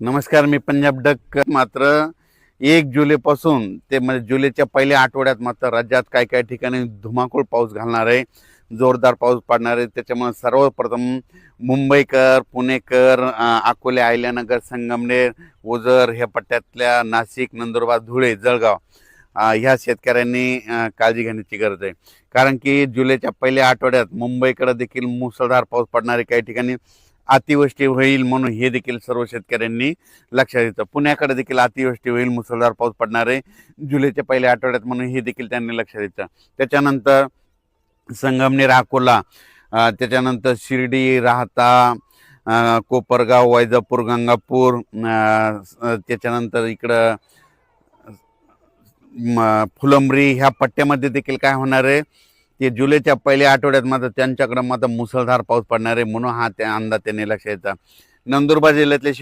नमस्कार, मी पंजाब डक. मात्र 1 जुलैपासून ते म्हणजे जुलैच्या पहिल्या आठवड्यात मात्र राज्यात काही काही ठिकाणी धुमाकूळ पाऊस घालणार आहे, जोरदार पाऊस पडणार आहे. त्याच्यामुळे सर्वप्रथम मुंबईकर, पुणेकर, अकोले, अहिल्यानगर, संगमनेर, ओझर ह्या पट्ट्यातल्या नाशिक, नंदुरबार, धुळे, जळगाव ह्या शेतकऱ्यांनी काळजी घेण्याची गरज आहे. कारण की जुलैच्या पहिल्या आठवड्यात मुंबईकडे देखील मुसळधार पाऊस पडणार आहे. काही ठिकाणी अतिवृष्टी होईल म्हणून हे देखील सर्व शेतकऱ्यांनी लक्षात घ्यायचं. पुण्याकडे देखील अतिवृष्टी होईल, मुसळधार पाऊस पडणार आहे जुलैच्या पहिल्या आठवड्यात म्हणून हे देखील त्यांनी लक्षात घ्यायचं. त्याच्यानंतर संगमनेर, अकोला, त्याच्यानंतर शिर्डी, राहता, कोपरगाव, वैजापूर, गंगापूर, त्याच्यानंतर इकडं फुलंब्री ह्या पट्ट्यामध्ये देखील काय होणार आहे, ते जुलैच्या पहिल्या आठवड्यात मात्र त्यांच्याकडे मात्र मुसळधार पाऊस पडणार आहे म्हणून हा त्या अंदाज त्यांनी लक्षात घ्यायचा. नंदुरबार जिल्ह्यातले